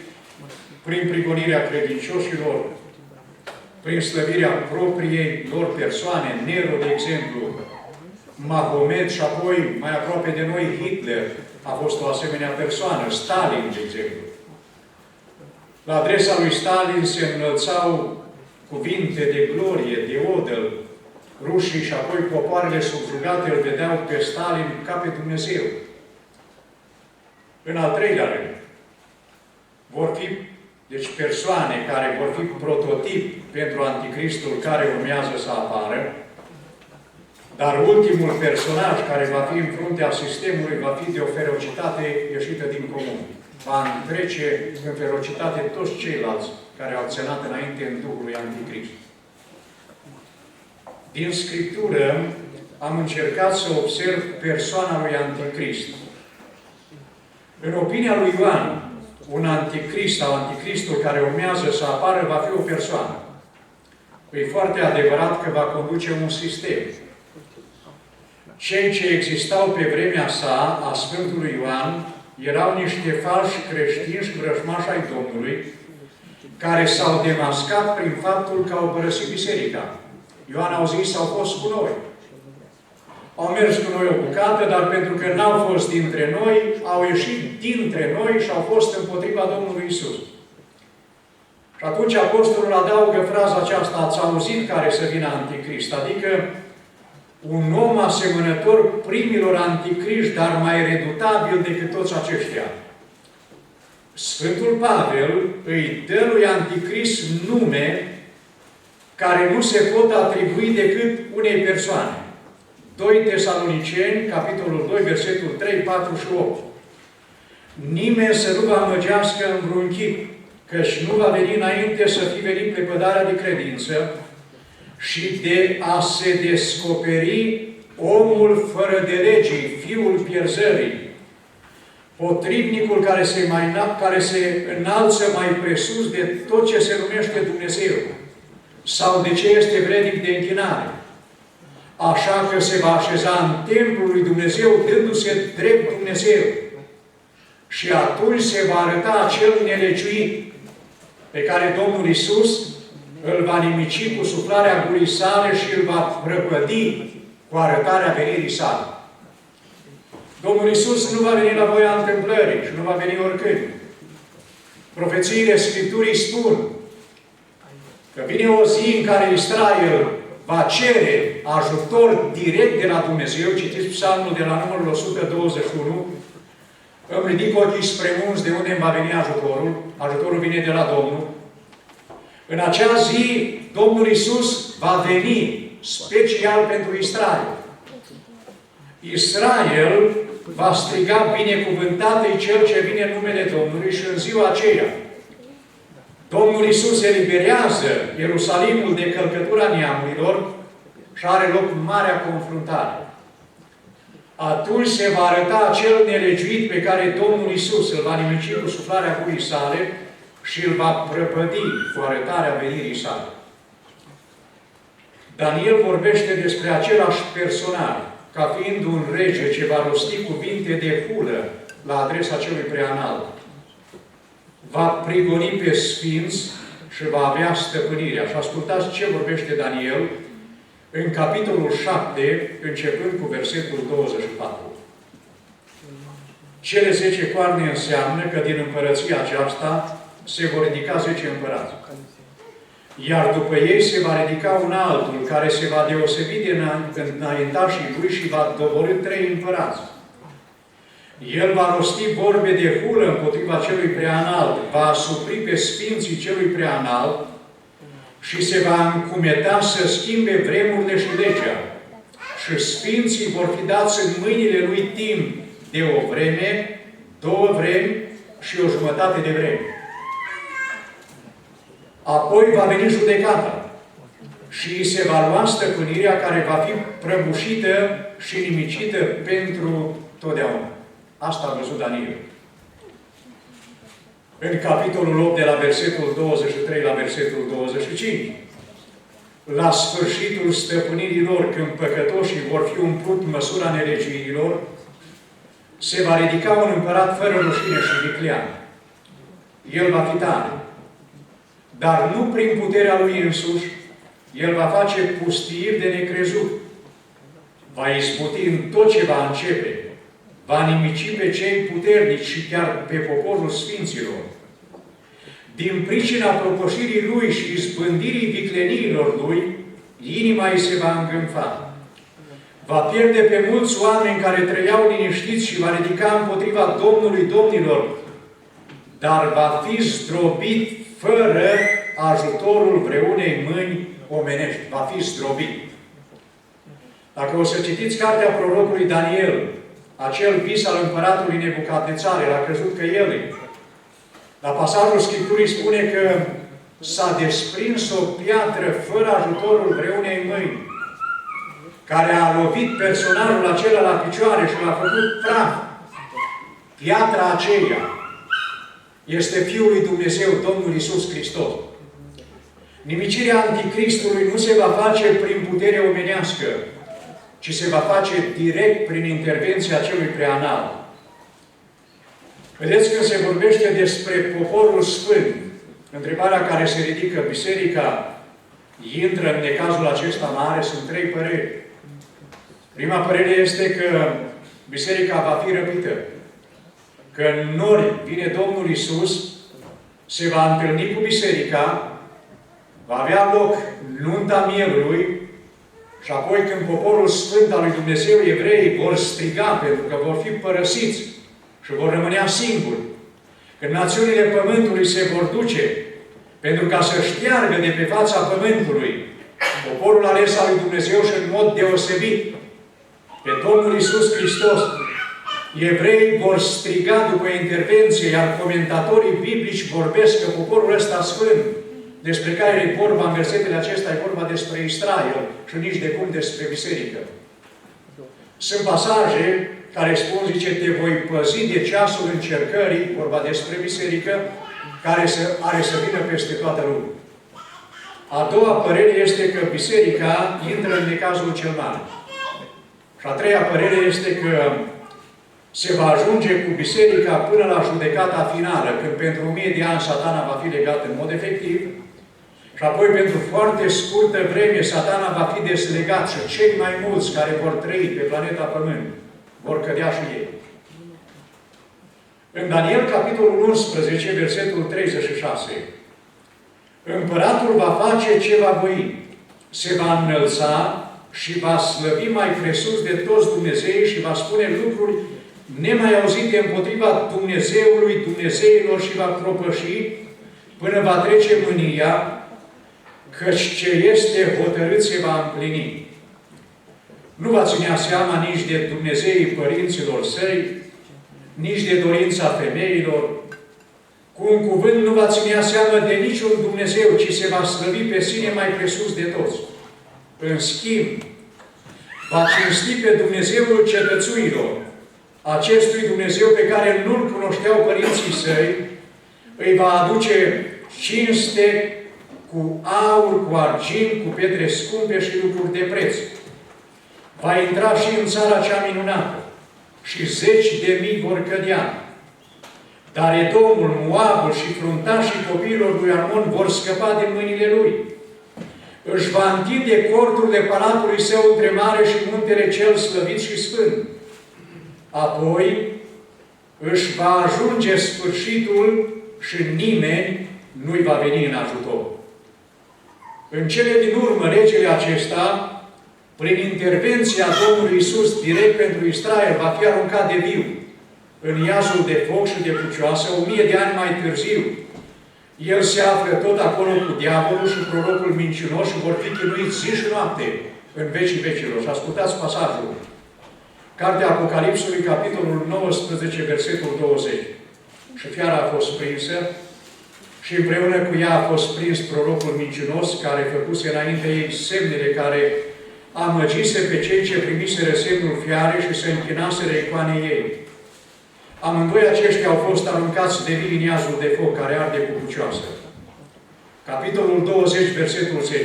Speaker 1: prin prigonirea credincioșilor, prin slăvirea propriei lor persoane, Nero, de exemplu, Mahomet și apoi, mai aproape de noi, Hitler a fost o asemenea persoană, Stalin, de exemplu. La adresa lui Stalin se înălțau cuvinte de glorie, de odă. Rușii și apoi popoarele subjugate îl vedeau pe Stalin ca pe Dumnezeu. În al treilea rând, vor fi, deci, persoane care vor fi prototip pentru Anticristul care urmează să apară, dar ultimul personaj care va fi în fruntea sistemului va fi de o ferocitate ieșită din comun. Va întrece în ferocitate toți ceilalți care au ținat înainte în Duhul lui Anticrist. Din Scriptură am încercat să observ persoana lui Anticrist. În opinia lui Ioan, un anticrist sau anticristul care urmează să apară va fi o persoană. E foarte adevărat că va conduce un sistem. cei ce existau pe vremea sa, a Sfântului Ioan, erau niște falși creștini și vrăjmași ai Domnului, care s-au demascat prin faptul că au părăsit biserica. Ioan au zis, au fost cu noi. Au mers cu noi o bucată, dar pentru că n-au fost dintre noi, au ieșit dintre noi și au fost împotriva Domnului Isus. Și atunci Apostolul adaugă fraza aceasta, ați auzit care să vină Anticrist, adică un om asemănător primilor anticriști, dar mai redutabil decât toți aceștia. Sfântul Pavel îi dă lui Anticrist nume care nu se pot atribui decât unei persoane. 2 Tesaloniceni, capitolul 2, versetul 3, 4 și 8. Nimeni să nu vă amăgească în vreun chip, căci nu va veni înainte să fi venit lepădarea de credință și de a se descoperi omul fără de legii, fiul pierzării, potrivnicul care se înalță mai presus de tot ce se numește Dumnezeu sau de ce este vrednic de închinare. Așa că se va așeza în templul lui Dumnezeu, dându-se drept Dumnezeu. Și atunci se va arăta acel nelegiuit pe care Domnul Iisus îl va nimici cu suflarea gurii sale și îl va prăpădi cu arătarea venirii sale. Domnul Iisus nu va veni la voia întâmplării și nu va veni oricând. Profețiile Scripturii spun că vine o zi în care Israel va cere ajutor direct de la Dumnezeu. Citiți psalmul de la numărul 121. Îmi ridic ochii spre munți, de unde îmi va veni ajutorul. Ajutorul vine de la Domnul. În acea zi, Domnul Iisus va veni special pentru Israel. Israel va striga, binecuvântat-i Cel ce vine în numele Domnului, și în ziua aceea Domnul Iisus eliberează Ierusalimul de călcătura neamurilor și are loc marea confruntare. Atunci se va arăta acel nelegiuit pe care Domnul Iisus îl va nimici cu suflarea gurii sale și îl va prăpădi cu arătarea venirii sale. Daniel vorbește despre același personaj, ca fiind un rege ce va rosti cuvinte de hulă la adresa celui preanalt. Va prigoni pe sfinți și va avea stăpânirea. Și ascultați ce vorbește Daniel în capitolul 7, începând cu versetul 24. Cele 10 coarne înseamnă că din împărăția aceasta se vor ridica 10 împărați. Iar după ei se va ridica un altul care se va deosebi de înaintașii lui și va doborî 3 împărați. El va rosti vorbe de hulă împotriva celui preanalt, va asupri pe sfinții celui preanalt și se va încumeta să schimbe vremurile și legea. Și sfinții vor fi dați în mâinile lui timp de o vreme, 2 vremi și o jumătate de vreme. Apoi va veni judecata și se va lua stăpânirea care va fi prăbușită și nimicită pentru totdeauna. Asta a văzut Daniel. În capitolul 8, de la versetul 23 la versetul 25. La sfârșitul stăpânirii lor, când păcătoșii vor fi umplut măsura nelegiuirilor, se va ridica un împărat fără rușine și viclean. El va fi tare. Dar nu prin puterea lui însuși, el va face pustiiri de necrezut. Va izbuti în tot ce va începe. Va nimici pe cei puternici și chiar pe poporul sfinților. Din pricina propășirii lui și izbândirii vicleniilor lui, inima îi se va îngânfa. Va pierde pe mulți oameni care trăiau liniștiți și va ridica împotriva Domnului Domnilor, dar va fi zdrobit fără ajutorul vreunei mâini omenești. Va fi zdrobit. Dacă o să citiți cartea prorocului Daniel, acel vis al împăratului Nebucadnețar, el a crezut că el e. La pasajul Scripturii spune că s-a desprins o piatră fără ajutorul vreunei mâini, care a lovit personajul acela la picioare și l-a făcut praf. Piatra aceea este Fiul lui Dumnezeu, Domnul Iisus Hristos. Nimicirea Anticristului nu se va face prin putere omenească, ci se va face direct prin intervenția celui preanalt. Vedeți, când se vorbește despre poporul sfânt, întrebarea care se ridică, biserica intră în necazul acesta mare, sunt trei păreri. Prima părere este că biserica va fi răpită. Că în nori vine Domnul Iisus, se va întâlni cu biserica, va avea loc nunta mielului și apoi când poporul sfânt al lui Dumnezeu, evreii, vor striga pentru că vor fi părăsiți și vor rămânea singuri. Când națiunile pământului se vor duce pentru ca să șteargă de pe fața pământului poporul ales al lui Dumnezeu și în mod deosebit pe Domnul Iisus Hristos, evreii vor striga după intervenție, iar comentatorii biblici vorbesc că poporul ăsta sfânt, despre care e vorba în versetele acestea, e vorba despre Israel și nici de cum despre biserică. Sunt pasaje care spun, zice, te voi păzi de ceasul încercării, vorba despre biserică, care are să vină peste toată lumea. A doua părere este că biserica intră în necazul cel mare. Și a treia părere este că se va ajunge cu biserica până la judecata finală, când pentru 1000 de ani Satana va fi legat în mod efectiv și apoi pentru foarte scurtă vreme Satana va fi deslegat și cei mai mulți care vor trăi pe planeta Pământ vor cădea și ei. În Daniel, capitolul 11, versetul 36, Împăratul va face ce va voi, se va înălța și va slăvi mai presus de toți Dumnezeii și va spune lucruri nemai auzite împotriva Dumnezeului, Dumnezeilor și va propăși până va trece mânia, căci ce este hotărât se va împlini. Nu va ținea seama nici de Dumnezeii părinților săi, nici de dorința femeilor. Cu un cuvânt nu va ținea seama de niciun Dumnezeu, ci se va slăvi pe sine mai presus de toți. În schimb, va cinsti pe Dumnezeul cetățuilor, acestui Dumnezeu pe care nu-L cunoșteau părinții săi, îi va aduce cinste cu aur, cu argint, cu pietre scumpe și lucruri de preț. Va intra și în țara cea minunată și 10.000 vor cădea. Dar Edomul, Moabul și fruntașii copiilor lui Armon vor scăpa din mâinile lui. Își va întinde corturile palatului său între mare și muntele cel slăvit și sfânt. Apoi își va ajunge sfârșitul și nimeni nu-i va veni în ajutor. În cele din urmă, regele acesta, prin intervenția Domnului Iisus direct pentru Israel, va fi aruncat de viu în iazul de foc și de pucioasă, 1000 de ani mai târziu. El se află tot acolo cu diavolul și prorocul mincinos și vor fi chinuiți zi și noapte în vecii vecilor. Și ascultați pasajul. Cartea Apocalipsului, capitolul 19, versetul 20. Și fiara a fost prinsă și împreună cu ea a fost prins prorocul mincinos, care făcuse înainte ei semnele care amăgise pe cei ce primiseră semnul fiarei și se închinaseră icoanei ei. Amândoi aceștia au fost aruncați de vii în iazul de foc care arde cu pucioasă. Capitolul 20, versetul 10.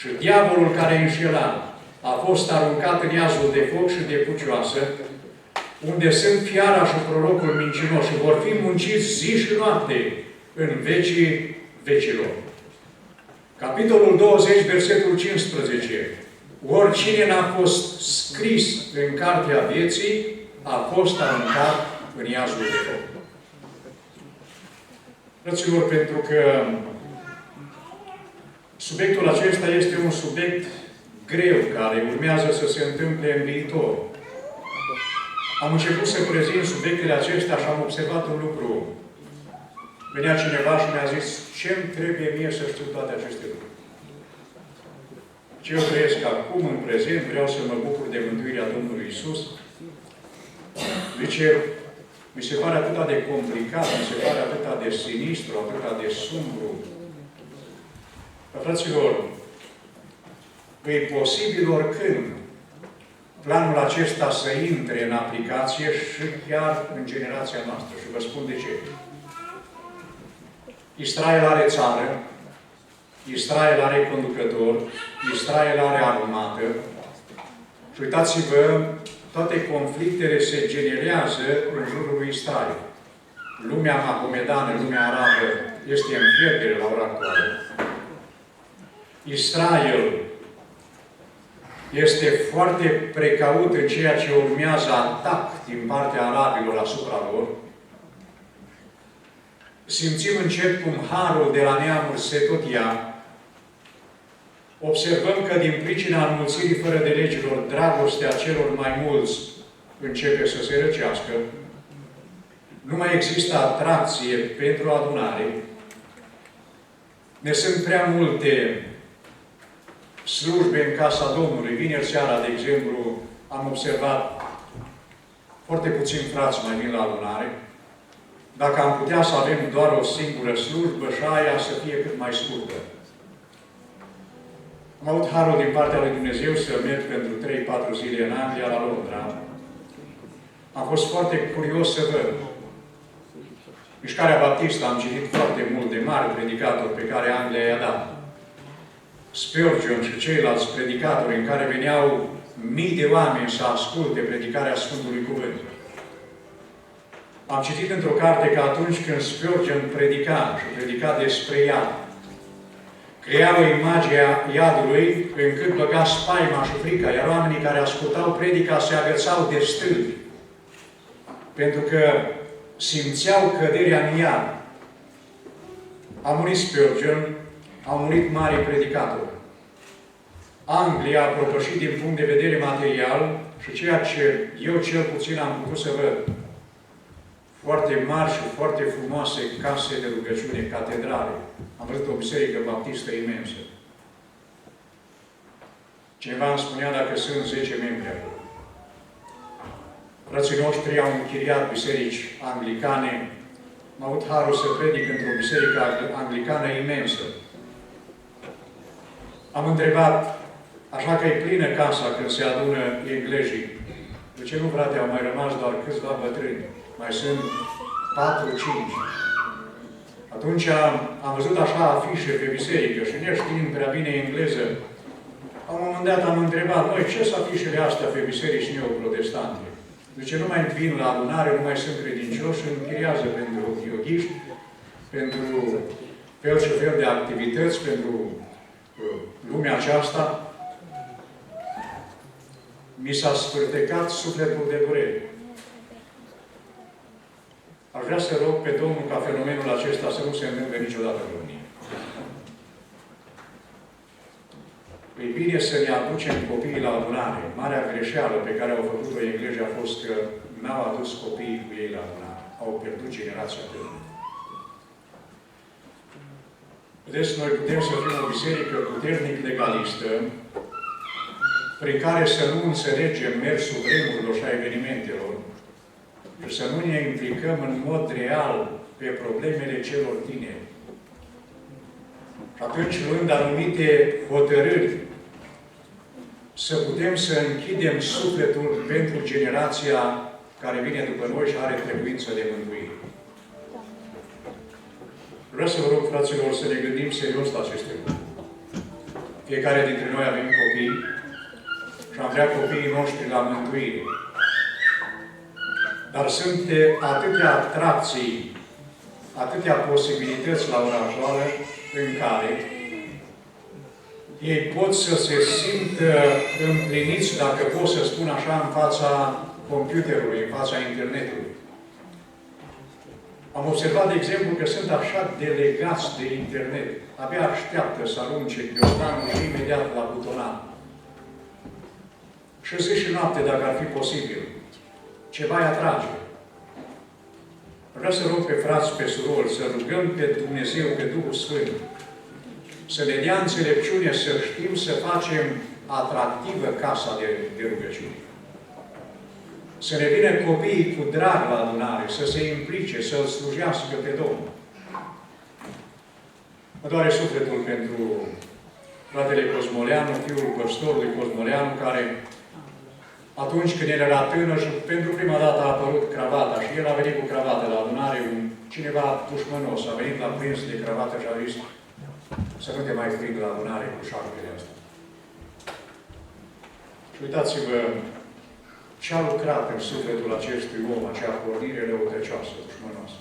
Speaker 1: Și diavolul care înșela a fost aruncat în iazul de foc și de pucioasă, unde sunt fiara și prorocul mincinos și vor fi munciți zi și noapte în vecii vecilor. Capitolul 20, versetul 15. Oricine n-a fost scris în cartea vieții, a fost aruncat în iazul de foc. Frăților, pentru că subiectul acesta este un subiect greu, care urmează să se întâmple în viitor. Am început să prezint subiectele acestea și am observat un lucru. Venea cineva și mi-a zis, ce-mi trebuie mie să știu toate aceste lucruri? Ce eu trăiesc acum, în prezent, vreau să mă bucur de mântuirea Domnului Iisus. Zice, mi se pare atât de complicat, mi se pare atât de sinistru, atât de sumbru. Fraților, e posibil oricând planul acesta să intre în aplicație și chiar în generația noastră. Și vă spun de ce. Israel are țară, Israel are conducător, Israel are armată, Și uitați-vă, toate conflictele se generează în jurul lui Israel. Lumea mahomedană, lumea arabă, este în pierdere la ora actuală. Israel este foarte precaut în ceea ce urmează atac din partea arabilor asupra lor. Simțim încet cum harul de la neamuri se tot ia. Observăm că din pricina înmulțirii fără de legilor, dragostea celor mai mulți începe să se răcească. Nu mai există atracție pentru adunare. Ne sunt prea multe slujbe în casa Domnului. Vineri seara, de exemplu, am observat foarte puțini frați mai vin la adunare. Dacă am putea să avem doar o singură slujbă și aia să fie cât mai scurtă. Am avut harul din partea lui Dumnezeu să merg pentru 3-4 zile în Anglia, la Londra. Am fost foarte curios să văd. Mișcarea Baptistă am citit foarte mult de mari predicatori pe care Anglia i-a dat. Spurgeon și ceilalți predicatori în care veneau mii de oameni să asculte predicarea Sfântului Cuvânt. Am citit într-o carte că atunci când Spurgeon predica despre iad, crea o imagine a iadului încât băga spaima și frica, iar oamenii care ascultau predica se agățau de stâlpi, pentru că simțeau căderea în iad. A murit Spurgeon, au murit mari predicatori. Anglia a propășit din punct de vedere material și ceea ce eu cel puțin am putut să văd. Foarte mari și foarte frumoase case de rugăciune, catedrale. Am văzut o biserică baptistă imensă. Cineva îmi spunea dacă sunt 10 membri acolo. Frații noștri au închiriat biserici anglicane. Am avut harul să predic într-o biserică anglicană imensă. Am întrebat, așa că e plină casa când se adună englezii. De ce nu, frate, au mai rămas doar câțiva bătrâni? Mai sunt 4-5. Atunci am văzut așa afișe pe biserică și neștiind prea bine engleză, la un moment dat am întrebat, noi, ce sunt afișele astea pe biserici neoprotestante? De ce nu mai vin la adunare, nu mai sunt credincioși și închiriază pentru yoghiști, pentru fel și fel de activități, pentru lumea aceasta? Mi s-a sfârtecat sufletul de durere. Aș vrea să rog pe Domnul ca fenomenul acesta să nu se întâmple niciodată în România. E bine să ne aducem copiii la adunare. Marea greșeală pe care au făcut-o englezii a fost că n-au adus copiii cu ei la adunare. Au pierdut generația tânără. Vedeți, noi putem să fim o biserică puternic legalistă, prin care să nu înțelegem mersul vremurilor și a evenimentelor, și să nu ne implicăm în mod real pe problemele celor tineri. Și atunci, luând anumite hotărâri, să putem să închidem sufletul pentru generația care vine după noi și are trebuință de mântuire. Vreau să vă rog, fraților, să ne gândim serios la aceste lucruri. Fiecare dintre noi avem copii și am vrea copiii noștri la mântuire. Dar sunt atâtea atracții, atâtea posibilități la ora actuală în care ei pot să se simtă împliniți, dacă pot să spun așa, în fața computerului, în fața internetului. Am observat, de exemplu, că sunt așa delegați de internet. Abia așteaptă să arunce ghiozdanul și imediat la butonat. Și zi și noapte, dacă ar fi posibil. Ceva îi atrage. Vreau să rog pe frați, pe surori, să rugăm pe Dumnezeu, pe Duhul Sfânt, să ne dea înțelepciune, să știm să facem atractivă casa de rugăciune. Să ne vină copiii cu drag la adunare, să se implice, să-L slujească pe Domnul. Mă doare sufletul pentru fratele Cosmoleanu, fiul păstorului Cosmoleanu, care atunci când el era tânăr și pentru prima dată a apărut cravata și el a venit cu cravată la adunare, cineva pușmănos a venit la prins de cravată și a zis să nu te mai frig la adunare cu șarpele ăsta. Și Uitați-vă ce a lucrat în sufletul acestui om, acea pornire răutăcioasă, dușmănoasă.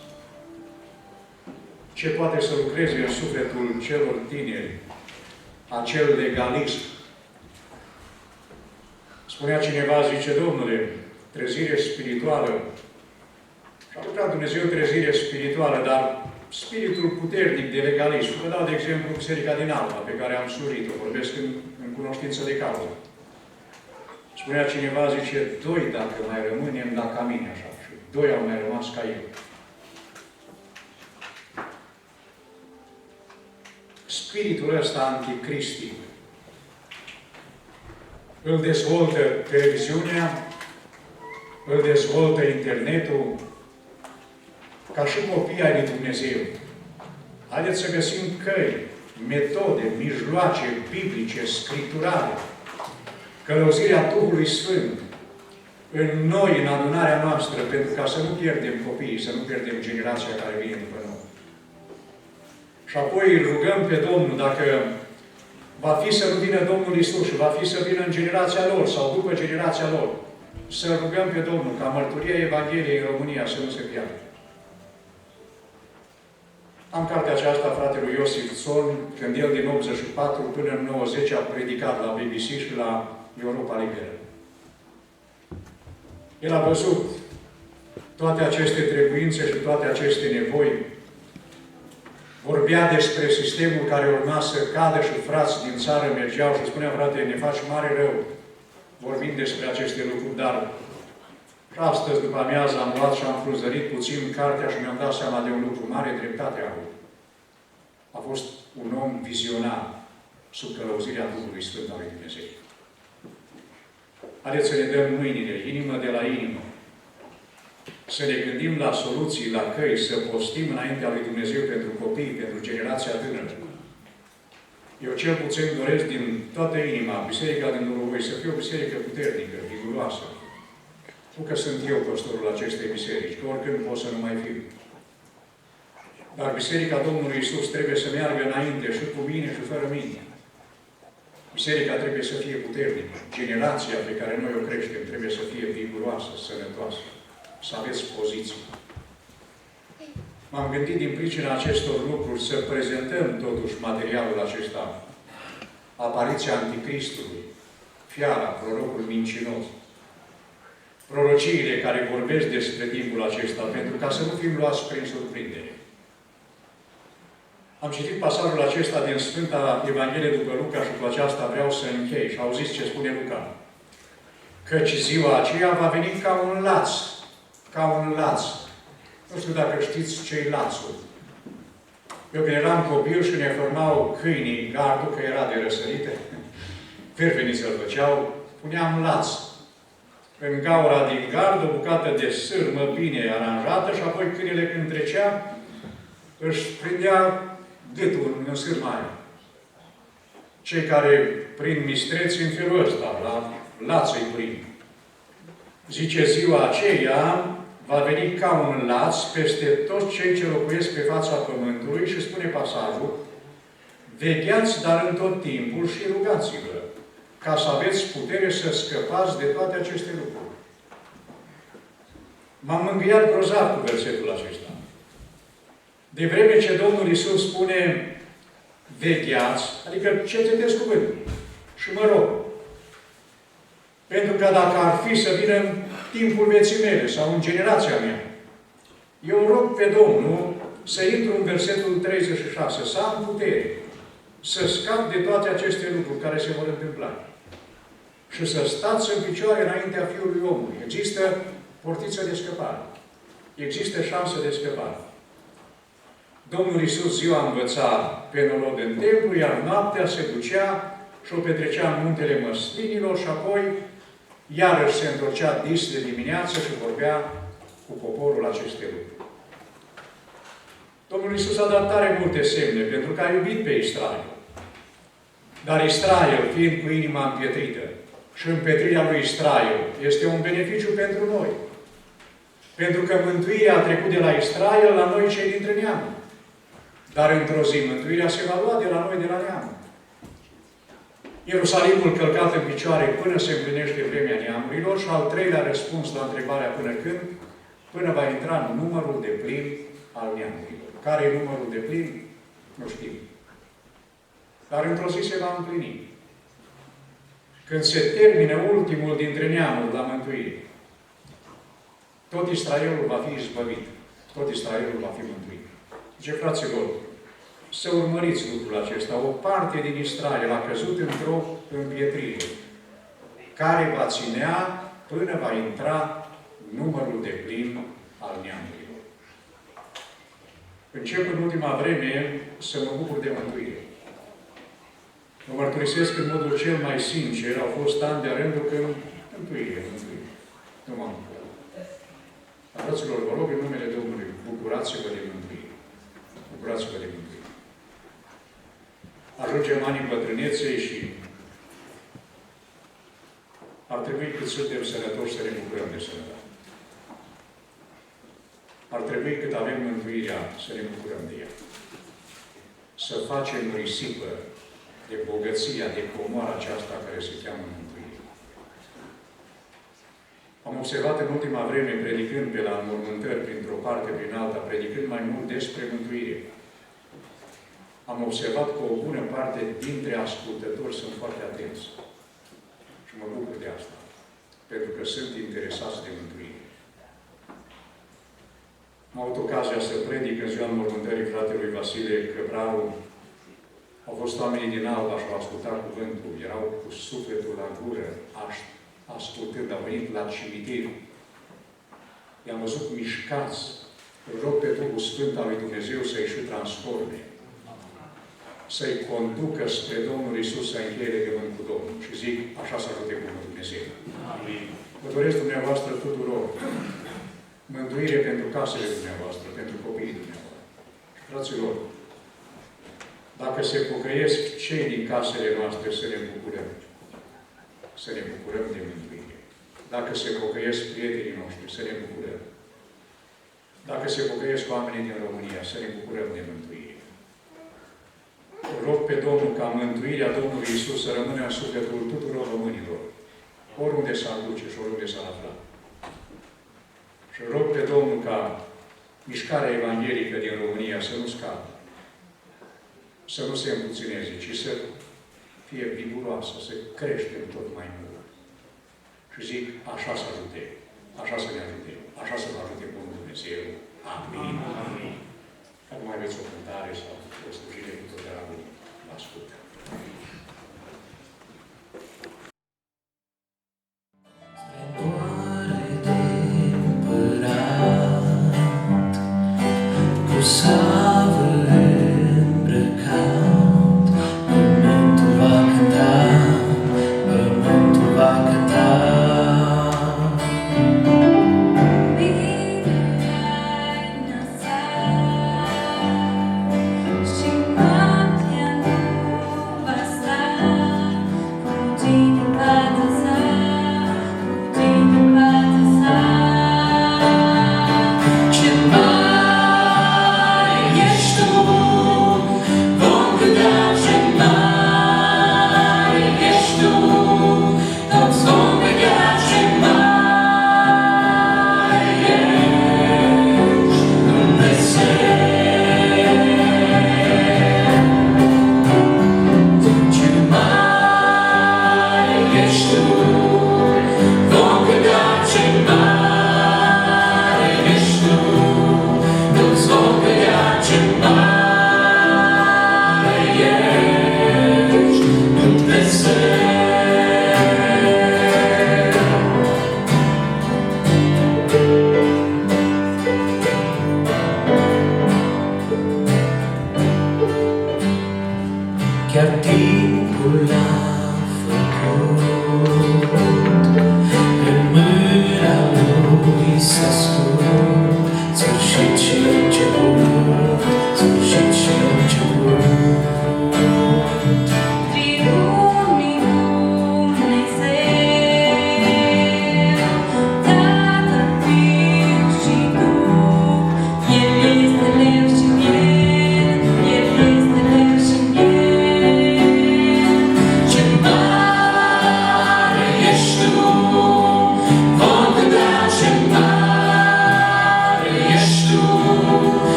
Speaker 1: Ce poate să lucreze în sufletul celor tineri, acel legalism. Spunea cineva, zice, Domnule, trezire spirituală. Și a lucrat Dumnezeu trezire spirituală, dar spiritul puternic de legalism. Vă dau de exemplu Biserica din Alba, pe care am slujit-o, vorbesc în cunoștință de cauză. Spunea cineva, zice, doi dacă mai rămânem la camine așa. Și doi au mai rămas ca eu. Spiritul ăsta anticristic îl dezvoltă televiziunea, îl dezvoltă internetul, ca și copii ai lui Dumnezeu. Haideți să găsim căi, metode, mijloace biblice, scripturale, călăuzirea Duhului Sfânt în noi, în adunarea noastră, pentru ca să nu pierdem copiii, să nu pierdem generația care vine după noi. Și apoi îl rugăm pe Domnul, dacă va fi să nu vină Domnul Iisus și va fi să vină în generația lor sau după generația lor, să rugăm pe Domnul ca mărturia Evangheliei în România să nu se piardă. Am cartea aceasta fratelui Iosif Țon, când el din 84 până în 90 a predicat la BBC și la Europa Liberă. El a văzut toate aceste trebuințe și toate aceste nevoi. Vorbea despre sistemul care urma să cadă și frați din țară mergeau și spunea, frate, ne faci mare rău vorbind despre aceste lucruri, dar și astăzi, după amiază, am luat și am frunzărit puțin cartea și mi-am dat seama de un lucru mare, dreptate a avut. A fost un om vizionar sub călăuzirea Duhului Sfânt al lui Dumnezeu. Haideți să ne dăm mâinile, inimă de la inimă, să ne gândim la soluții, la căi, să postim înaintea lui Dumnezeu pentru copii, pentru generația tânără. Eu cel puțin doresc din toată inima Biserica din Uruguay să fie o biserică puternică, viguroasă. Nu că sunt eu păstorul acestei biserici, că oricând pot să nu mai fiu. Dar Biserica Domnului Iisus trebuie să meargă înainte și cu mine și fără mine. Biserica trebuie să fie puternică. Generația pe care noi o creștem trebuie să fie viguroasă, sănătoasă. Să aveți poziții. M-am gândit din pricina acestor lucruri să prezentăm totuși materialul acesta. Apariția Anticristului, fiara, prorocul mincinos, prorociile care vorbesc despre timpul acesta, pentru ca să nu fim luați prin surprindere. Am citit pasajul acesta din Sfânta Evanghelie după Luca și cu aceasta vreau să închei. Și auziți ce spune Luca. Căci ziua aceea va veni ca un laț. Ca un laț. Nu știu dacă știți ce-i lațul. Eu când eram copil și ne formau câinii gardul, că era de răsărite, fervenii să-l făceau, puneam laț. În gaura din gard, o bucată de sârmă bine aranjată și apoi câinele când trecea, își prindea gâtul în sârma aia. Cei care prind mistreți în felul ăsta, la laț îi prind. Zice, ziua aceea va veni ca un laț peste toți cei ce locuiesc pe fața pământului și spune pasajul, vegheați, dar în tot timpul și rugați-vă, ca să aveți putere să scăpați de toate aceste lucruri. M-am mângâiat grozav cu versetul acesta. De vreme ce Domnul Iisus spune vegheați, adică cercetez cuvântul. Și mă rog. Pentru că dacă ar fi să vină în timpul vieții mele sau în generația mea, eu rog pe Domnul să intru în versetul 36, să am putere, să scap de toate aceste lucruri care se vor întâmpla. Și să stați în picioare înaintea Fiului Omului. Există portiță de scăpare. Există șansă de scăpare. Domnul Iisus ziua învăța pe norod în templu, iar noaptea se ducea și o petrecea în muntele măslinilor și apoi iarăși se întorcea dis de dimineață și vorbea cu poporul aceste lucruri. Domnul Iisus a dat tare multe semne pentru că a iubit pe Israel. Dar Israel, fiind cu inima împietrită, și împetrirea lui Israel este un beneficiu pentru noi. Pentru că mântuirea a trecut de la Israel la noi cei dintre neamuri. Dar într-o zi mântuirea se va lua de la noi, de la neamuri. Ierusalimul călcat în picioare până se împlinește vremea neamurilor și al treilea răspuns la întrebarea până când? Până va intra în numărul deplin al neamurilor. Care e numărul deplin? Nu știm. Dar într-o zi se va împlini. Când se termine ultimul dintre neamuri la mântuire, tot Israelul va fi izbăvit. Tot Israelul va fi mântuit. Zice, fraților, să urmăriți lucrul acesta. O parte din Israel a căzut într-o împietrire, care va ținea până va intra numărul deplin al neamurilor. Încep în ultima vreme să mă bucur de mântuire. Mă mărturisesc în modul cel mai sincer, au fost ani de-a rândul când mântuire. Nu m-am bucurat. Fraților, vă rog în numele Domnului, bucurați-vă de mântuire. Bucurați-vă de mântuire. Ajungem anii bătrâneței și ar trebui cât suntem sănătoși să ne bucurăm de sănătate. Ar trebui cât avem mântuirea să ne bucurăm de ea. Să facem risipă de bogăția, de comoara aceasta care se cheamă mântuire. Am observat în ultima vreme, predicând pe la înmormântări, printr-o parte, prin alta, predicând mai mult despre mântuire. Am observat că o bună parte dintre ascultători sunt foarte atenți. Și mă bucur de asta. Pentru că sunt interesați de mântuire. Am avut ocazia să predic în ziua înmormântării fratelui Vasile Căpraru. Au fost oamenii din Alba și au ascultat cuvântul. Erau cu sufletul la gură, ascultând. Au venit la cimitir. I-am văzut mișcați. Îl rog pe Duhul Sfânt al lui Dumnezeu să-i și transforme. Să-i conducă spre Domnul Iisus să încheie legământ cu Domnul. Și zic, așa să ajute cu Dumnezeu. Amin. Vă doresc dumneavoastră tuturor mântuire pentru casele dumneavoastră, pentru copiii dumneavoastră. Fraților, dacă se pocăiesc cei din casele noastre, să ne bucurăm. Să ne bucurăm de mântuire. Dacă se pocăiesc prietenii noștri, să ne bucurăm. Dacă se pocăiesc oamenii din România, să ne bucurăm de mântuire. Rog pe Domnul ca mântuirea Domnului Iisus să rămână în sufletul tuturor românilor, oriunde s-ar duce și oriunde s-ar afla. Și rog pe Domnul ca mișcarea evanghelică din România să nu scadă, să nu se împuțineze, ci să fie viguroasă, să creștem tot mai mult. Și zic, așa să ajute, așa să ne ajute, așa să vă ajute Bunul Dumnezeu. Amin. Amin. Că nu mai aveți o cântare sau o slujire cu tot dragul, vă ascult.
Speaker 2: Cu